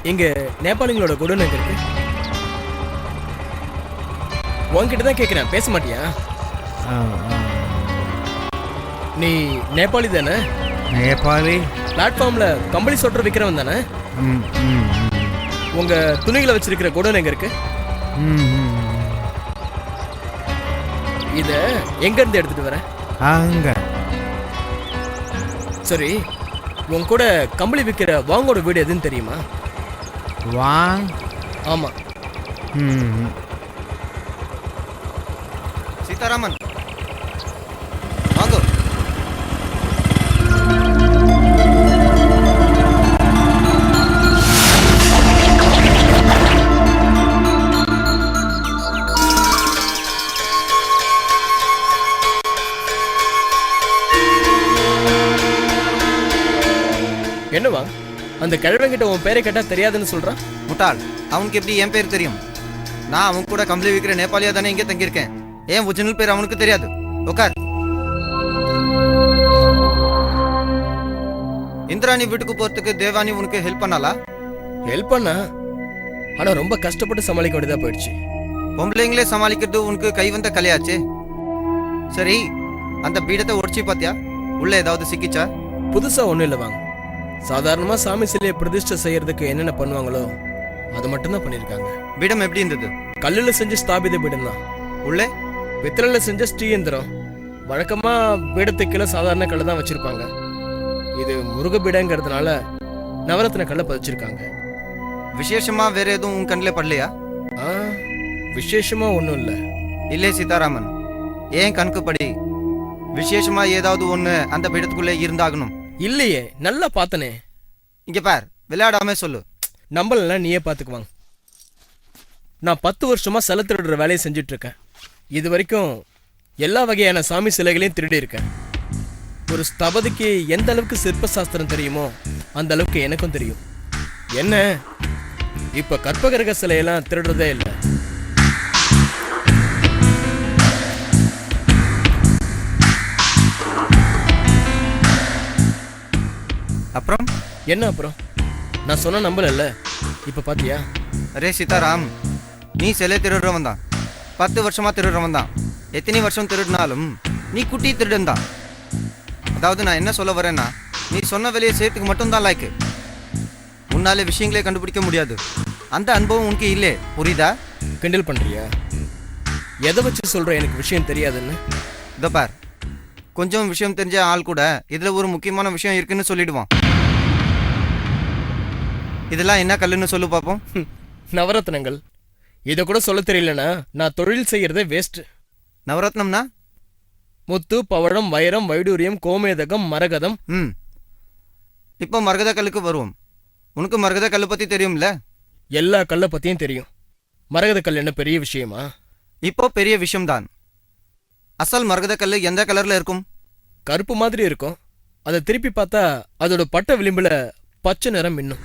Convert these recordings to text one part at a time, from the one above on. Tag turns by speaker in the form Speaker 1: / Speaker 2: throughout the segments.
Speaker 1: இங்க நேபாளிங்களோட குடோன் எங்க இருக்கு? உன்கிட்ட தான் கேட்கிறேன், பேச மாட்டியா? நீ நேபாளி தானே?
Speaker 2: நேபாளி.
Speaker 1: பிளாட்ஃபார்ம்ல கம்பளி சொட்டர் விற்கிறவன் தானே? உங்க துணிகளை வச்சிருக்கிற குடோன் எங்க இருக்கு? இத எங்க இருந்து எடுத்துட்டு வர?
Speaker 2: அங்க.
Speaker 1: சரி, உன் கூட கம்பளி விற்கிற வாங்கோட வீடு எதுன்னு தெரியுமா?
Speaker 2: வாங்?
Speaker 1: ஆமா.
Speaker 3: சீதாராமன் வாங்கோ.
Speaker 1: என்னவா அந்த கிழவங்கிட்ட உன் பேரை கேட்டா தெரியாதுன்னு சொல்றான்?
Speaker 3: முட்டாள், அவனுக்கு எப்படி என் பேர் தெரியும்? நான் அவன் கூட கம்பளி விற்கிற நேபாளியா தானே இங்கே தங்கியிருக்கேன். ஏன் ஒரிஜினல் பேர் அவனுக்கு தெரியாது? உட்கார். இந்திராணி வீட்டுக்கு போறதுக்கு தேவானி உனக்கு ஹெல்ப் பண்ணாலா?
Speaker 1: ஹெல்ப் பண்ணா, ஆனா ரொம்ப கஷ்டப்பட்டு சமாளிக்க வேண்டியதா போயிடுச்சு.
Speaker 3: பொம்பளைங்களே சமாளிக்கிறது உனக்கு கை வந்த கலையாச்சே. சரி, அந்த பீடத்தை உடச்சி பாத்தியா? உள்ள ஏதாவது சிக்கிச்சா?
Speaker 1: புதுசா ஒண்ணும் இல்லை வாங்க. சாதாரணமா சாமி சிலையை பிரதிஷ்டை செய்யறதுக்கு என்னென்ன பண்ணுவாங்களோ அது மட்டும்தான் பண்ணிருக்காங்க.
Speaker 3: பீடம் எப்படி இருந்தது?
Speaker 1: கல்லுல செஞ்ச ஸ்தாபித பீடம் தான்.
Speaker 3: உள்ளே
Speaker 1: பித்தளைல செஞ்ச ஸ்ரீயந்திரம். வழக்கமா பீடத்துக்குள்ள சாதாரண கல்லு தான் வச்சிருப்பாங்க. இது முருக பீடங்கிறதுனால நவரத்ன கல்லை பதிச்சிருக்காங்க.
Speaker 3: விசேஷமா வேற எதுவும் உன் கண்ணில் படலையா?
Speaker 1: விசேஷமா ஒன்றும் இல்லை.
Speaker 3: இல்லை சீதாராமன், ஏன் கணக்கு படி விசேஷமா ஏதாவது ஒன்று அந்த பீடத்துக்குள்ளே இருந்தாகணும்.
Speaker 1: இல்லையே, நல்லா பார்த்தனே.
Speaker 3: இங்க பார், விளையாடாம சொல்லு.
Speaker 1: நம்பலாம், நீயே பார்த்துக்குவாங்க. நான் 10 வருஷமா சிலை திருடுற வேலையை செஞ்சுட்டு இருக்கேன். இது வரைக்கும் எல்லா வகையான சாமி சிலைகளையும் திருடி இருக்கேன். ஒரு ஸ்தபதிக்கு எந்த அளவுக்கு சிற்ப சாஸ்திரம் தெரியுமோ அந்த அளவுக்கு எனக்கும் தெரியும். என்ன, இப்ப கற்பகிரக சிலையெல்லாம் திருடுறதே இல்லை.
Speaker 3: அப்புறம்
Speaker 1: என்ன அப்புறம்? நான் சொன்ன நம்பல. இப்ப பாத்தியா?
Speaker 3: அரே சீதாராம், நீ சிலை திருடுறவன் தான். 10 வருஷமா திருடுறவன் தான். எத்தனை வருஷம் திருடினாலும் நீ குட்டி திருடன் தான். அதாவது நான் என்ன சொல்ல வரேன்னா, நீ சொன்ன வேலையை செய்யறதுக்கு மட்டும்தான் லாய்க்கு. உன்னால விஷயங்களே கண்டுபிடிக்க முடியாது. அந்த அனுபவம் உனக்கு இல்லை, புரியுதா?
Speaker 1: கிண்டல் பண்றியா? எதை வச்சு சொல்ற எனக்கு விஷயம் தெரியாதுன்னு?
Speaker 3: இதோ பார், கொஞ்சம் விஷயம் தெரிஞ்ச ஆள் கூட இதுல ஒரு முக்கியமான விஷயம் இருக்குன்னு சொல்லிடுவான். இதெல்லாம் என்ன கல்லுன்னு சொல்லு பார்ப்போம்.
Speaker 1: நவரத்னங்கள். இதை கூட சொல்ல தெரியலனா நான் தொழில் செய்யறதே வேஸ்ட்.
Speaker 3: நவரத்னம்னா
Speaker 1: முத்து, பவழம், வைரம், வைடூரியம், கோமேதகம், மரகதம்.
Speaker 3: இப்போ மரகத கல்லுக்கு வருவோம். உனக்கு மரகத கல்லு பத்தி தெரியும்ல?
Speaker 1: எல்லா கல்லை பத்தியும் தெரியும். மரகத கல் என்ன பெரிய விஷயமா?
Speaker 3: இப்போ பெரிய விஷயம்தான். அசல் மரகத கல்லு எந்த கலர்ல இருக்கும்?
Speaker 1: கருப்பு மாதிரி இருக்கும். அதை திருப்பி பார்த்தா அதோட பட்ட விளிம்புல பச்சை நிறம் மின்னும்.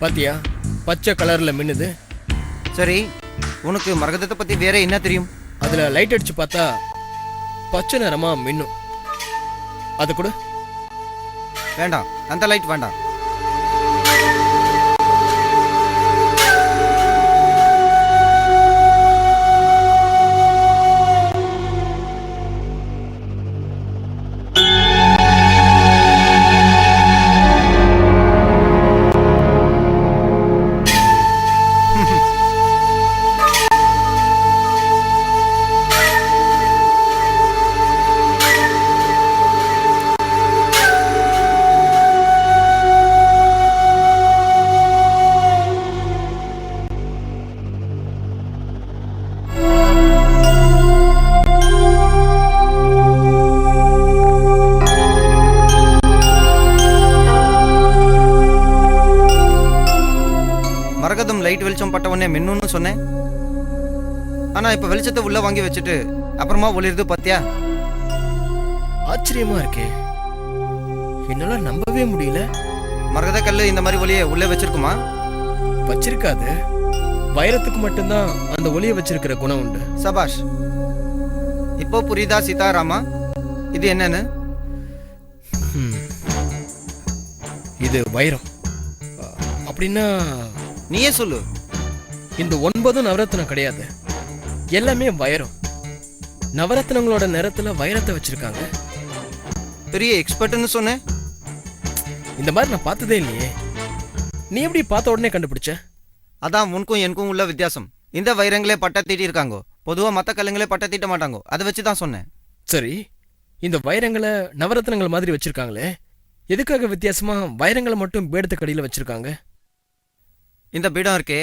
Speaker 1: பாத்தியா, பச்சை கலர்ல மின்னுது.
Speaker 3: சரி, உனக்கு மரகதத்தை பத்தி வேற என்ன தெரியும்?
Speaker 1: அதுல லைட் அடிச்சு பார்த்தா பச்சை நிறமா மின்னும். அது கூட
Speaker 3: வேண்டாம், அந்த லைட் வேண்டாம். லைட் வெளிச்சம் பட்ட உடனே மின்னுன்னு சொன்னேன். ஆனா இப்ப வெளிச்சத்தை உள்ள வாங்கி வச்சுட்டு அப்புறமா ஒளிருது பாத்தியா?
Speaker 1: ஆச்சரியமா இருக்கே, என்னால நம்பவே முடியல.
Speaker 3: மரகத கல்லு இந்த மாதிரி ஒளியை உள்ளே வச்சிருக்குமா?
Speaker 1: வச்சிருக்காது. வைரத்துக்கு மட்டும்தான் அந்த ஒளியை வச்சிருக்கிற குணம் உண்டு.
Speaker 3: சபாஷ், இப்போ புரியுதா சீதாராமா இது என்னன்னு?
Speaker 1: இது வைரம். அப்படின்னா
Speaker 3: நீயே சொல்லு.
Speaker 1: இந்த 9 நவரத்னம் கிடையாது, எல்லாமே வைரம். நவரத்னங்களோட நிறத்துல வைரத்தை வச்சிருக்காங்க.
Speaker 3: பெரிய எக்ஸ்பர்ட்னு சொன்னேன்.
Speaker 1: இந்த மாதிரி நான் பார்த்ததே இல்லையே. நீ எப்படி பார்த்த உடனே கண்டுபிடிச்ச?
Speaker 3: அதான் உனக்கும் எனக்கும் உள்ள வித்தியாசம். இந்த வைரங்களே பட்டை தீட்டி இருக்காங்க, பொதுவாக மற்ற கல்லுங்களே பட்டை தீட்ட மாட்டாங்க. அதை வச்சு தான் சொன்னேன்.
Speaker 1: சரி, இந்த வைரங்களை நவரத்னங்கள் மாதிரி வச்சிருக்காங்களே, எதுக்காக வித்தியாசமா வைரங்களை மட்டும் பீடத்துக்கடியில் வச்சிருக்காங்க?
Speaker 3: இந்த பீடம் இருக்கே,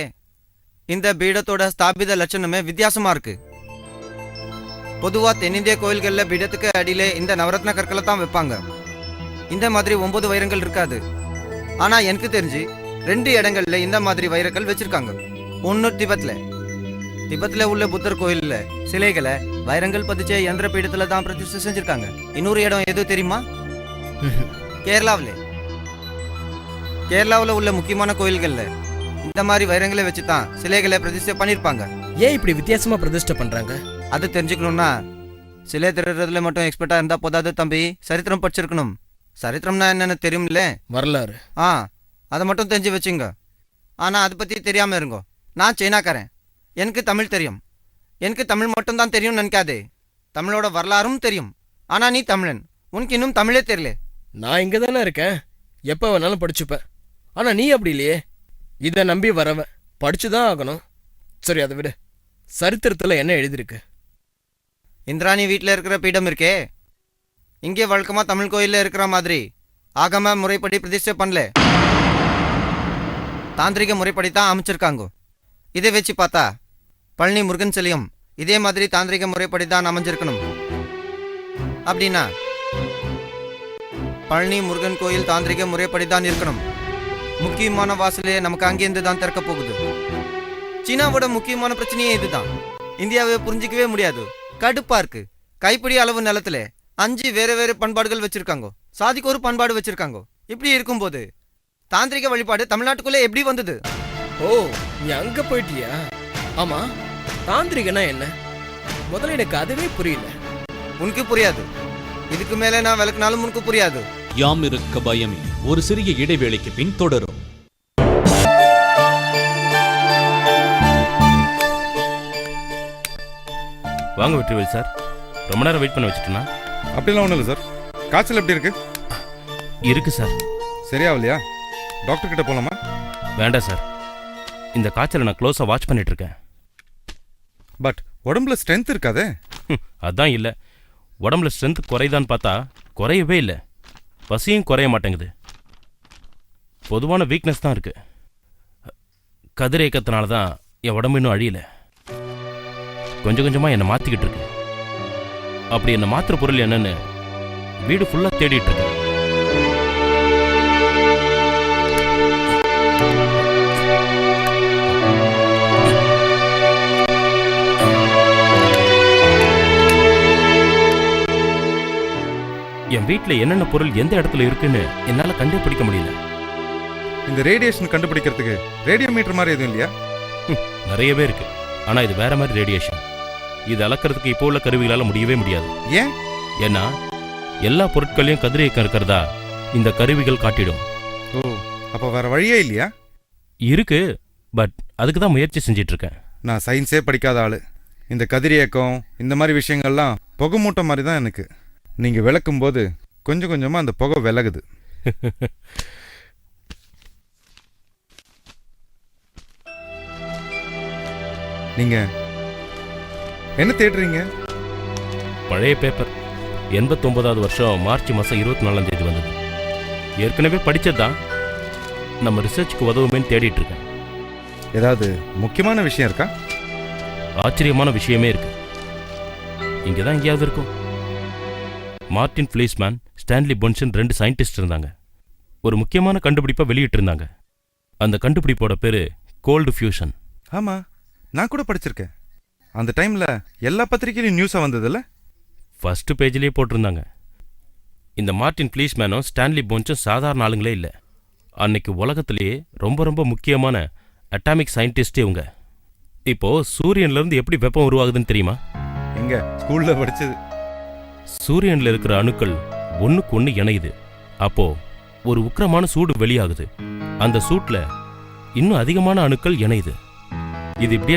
Speaker 3: இந்த பீடத்தோட ஸ்தாபித லட்சணமே வித்தியாசமா இருக்கு. பொதுவா தென்னிந்திய கோயில்களில் பீடத்துக்கு அடியிலே இந்த நவரத்ன கற்களை தான் வைப்பாங்க. இந்த மாதிரி 9 வைரங்கள் இருக்காது. ஆனா எனக்கு தெரிஞ்சு 2 இடங்கள்ல இந்த மாதிரி வைரங்கள் வச்சிருக்காங்க. ஒன்னு திபெத்ல உள்ள புத்தர் கோயில்ல சிலைகளை வைரங்கள் பதிச்ச யந்திர பீடத்துல தான் பிரதிஷ்டை செஞ்சிருக்காங்க. இன்னொரு இடம் எது தெரியுமா? கேரளாவில் உள்ள முக்கியமான கோயில்கள்ல இந்த மாதிரி வைரங்களை வச்சு தான் சிலைகளை பிரதிஷ்டை பண்ணிருப்பாங்க.
Speaker 1: ஏன் இப்படி வித்தியாசமா பிரதிஷ்டை பண்றாங்க?
Speaker 3: அது தெரிஞ்சுக்கணும்னா சிலை திருடுறதுல மட்டும் எக்ஸ்பர்ட்டா இருந்தா போதாது தம்பி, சரித்திரம் படிச்சிருக்கணும். சரித்திரம்னா என்னன்னு தெரியும்ல?
Speaker 1: வரலாறு.
Speaker 3: அதை மட்டும் தெரிஞ்சு வச்சுங்க. ஆனா அதை பத்தி தெரியாம இருங்கோ. நான் சைனாக்காரன், எனக்கு தமிழ் தெரியும். எனக்கு தமிழ் மட்டும் தான் தெரியும் நினைக்காதே, தமிழோட வரலாறும் தெரியும். ஆனா நீ தமிழன், உனக்கு இன்னும் தமிழே தெரியல.
Speaker 1: நான் இங்க தானே இருக்கேன், எப்ப வேணாலும் படிச்சுப்பேன். ஆனா நீ அப்படி இல்லையே, இதை நம்பி வரவன் படிச்சுதான் ஆகணும். சரி, அதை விடு. சரித்திரத்துல என்ன எழுதிருக்கு?
Speaker 3: இந்திராணி வீட்டில் இருக்கிற பீடம் இருக்கே, இங்கே வழக்கமா தமிழ் கோயில்ல இருக்கிற மாதிரி ஆகம முறைப்படி பிரதிஷ்டை பண்ணல, தாந்திரிக முறைப்படி தான் அமைச்சிருக்காங்க. இதை வச்சு பார்த்தா பழனி முருகன் சிலையும் இதே மாதிரி தாந்திரிக முறைப்படி தான் அமைஞ்சிருக்கணும். அப்படின்னா பழனி முருகன் கோயில் தாந்திரிக முறைப்படி தான் இருக்கணும். முக்கியமான வாசலே நமக்கு அங்கேருந்து தான் திறக்க போகுது. சீனாவோட முக்கியமான பிரச்சனையே இதுதான். இந்தியாவை புரிஞ்சிக்கவே முடியாது, கடுப்பா இருக்கு. கைப்பிடி அளவு நிலத்துல 5 வேற வேற பண்பாடுகள் வச்சிருக்காங்க, சாதிக்கு ஒரு பண்பாடு வச்சிருக்காங்க. இப்படி இருக்கும்போது தாந்திரிக வழிபாடு தமிழ்நாட்டுக்குள்ளே எப்படி வந்தது?
Speaker 1: ஓ, நீ அங்க போயிட்டியா? ஆமா, தாந்திரிகனா என்ன? முதல்ல எனக்கு அதுவே புரியல.
Speaker 3: உனக்கு புரியாது, இதுக்கு மேல நான் விளக்குனாலும் உனக்கு புரியாது.
Speaker 4: யாம் இருக்க பயமே ஒரு சிறிய இடைவேளைக்கு பின் தொடரும்.
Speaker 5: வாங்க வெற்றிவேல் சார், ரொம்ப நேரம் வெயிட் பண்ண வச்சுட்டேன்னா?
Speaker 6: அப்படிலாம் ஒன்றும் இல்லை சார். காய்ச்சல் எப்படி இருக்கு?
Speaker 5: இருக்கு சார்.
Speaker 6: சரியாகலையா? டாக்டர் கிட்ட போகலாமா?
Speaker 5: வேண்டாம் சார், இந்த காய்ச்சலை நான் க்ளோஸாக வாட்ச் பண்ணிட்டு இருக்கேன்.
Speaker 6: பட் உடம்புல ஸ்ட்ரென்த் இருக்காதே.
Speaker 5: அதான் இல்லை, உடம்புல ஸ்ட்ரென்த் குறைதான்னு பார்த்தா குறையவே இல்லை, பசியும் குறைய மாட்டேங்குது. பொதுவான வீக்னஸ் தான் இருக்கு. கதிரேக்கத்தினால தான் என் உடம்பு இன்னும் அழியல. கொஞ்சம் கொஞ்சமாக என்னை மாற்றிக்கிட்டு இருக்கு. அப்படி என்னை மாற்றுற பொருள் என்னன்னு வீடு ஃபுல்லாக தேடிட்டு இருக்கு. என் வீட்டில் என்னென்ன பொருள் எந்த இடத்துல இருக்குன்னு என்னால் கண்டுபிடிக்க முடியல.
Speaker 6: இந்த ரேடியேஷன் கண்டுபிடிக்கிறதுக்கு ரேடியோ மீட்டர் மாதிரி எதுவும் இல்லையா?
Speaker 5: நிறையவே இருக்கு, ஆனால் இது வேற மாதிரி ரேடியேஷன். இது அளக்கிறதுக்கு இப்போ உள்ள கருவிகளால் முடியவே முடியாது.
Speaker 6: ஏன்?
Speaker 5: ஏன்னா எல்லா பொருட்களையும் கதிரியக்கம் இருக்கிறதா இந்த கருவிகள் காட்டிடும்.
Speaker 6: ஓ, அப்போ வேற வழியே இல்லையா?
Speaker 5: இருக்கு, பட் அதுக்கு தான் முயற்சி செஞ்சிட்டு இருக்கேன்.
Speaker 6: நான் சயின்ஸே படிக்காத ஆளு. இந்த கதிரியக்கம் இந்த மாதிரி விஷயங்கள்லாம் புகை மூட்டை மாதிரி தான் எனக்கு. நீங்கள் விளக்கும் போது கொஞ்சம் கொஞ்சமாக அந்த புகை விலகுது. நீங்கள் என்ன தேடுறீங்க?
Speaker 5: பழைய பேப்பர் 89வது வருஷம் மார்ச் மாதம் 24ஆம் தேதி வந்தது. ஏற்கனவே படித்தது தான், நம்ம ரிசர்ச்சுக்கு உதவுமேன்னு தேடிட்டு இருக்கேன்.
Speaker 6: ஏதாவது முக்கியமான விஷயம் இருக்கா?
Speaker 5: ஆச்சரியமான விஷயமே இருக்கு. இங்கே தான் எங்கேயாவது இருக்கும். மார்டின் ஃப்ளீஸ்மேன், ஸ்டான்லி பொன்சன் 2 சயின்டிஸ்ட் இருந்தாங்க. ஒரு முக்கியமான கண்டுபிடிப்பை வெளியிட்டு இருந்தாங்க. அந்த கண்டுபிடிப்போட பேரு கோல்டு ஃபியூஷன்.
Speaker 6: ஆமாம், நான் கூட படிச்சிருக்கேன். அந்த டைமில் எல்லா பத்திரிகையிலும் நியூஸாக வந்ததில்ல?
Speaker 5: ஃபர்ஸ்ட் பேஜ்லேயே போட்டிருந்தாங்க. இந்த மார்டின் ஃப்ளீஸ்மேனும் ஸ்டான்லி பொன்சன் சாதாரண ஆளுங்களே இல்லை. அன்னைக்கு உலகத்திலேயே ரொம்ப ரொம்ப முக்கியமான அட்டாமிக் சயின்டிஸ்ட் இவங்க. இப்போ சூரியன்லேருந்து எப்படி வெப்பம் உருவாகுதுன்னு தெரியுமா?
Speaker 6: எங்க ஸ்கூல்ல படிச்சது.
Speaker 5: சூரியன்ல இருக்கிற அணுக்கள் ஒண்ணுக்கு ஒண்ணு இணையுது. அப்போ ஒரு உக்கிரமான சூடு வெளியாகுது. அந்த சூட்ல இன்னும் அதிகமான அணுக்கள் இணையுது. இது இப்படியே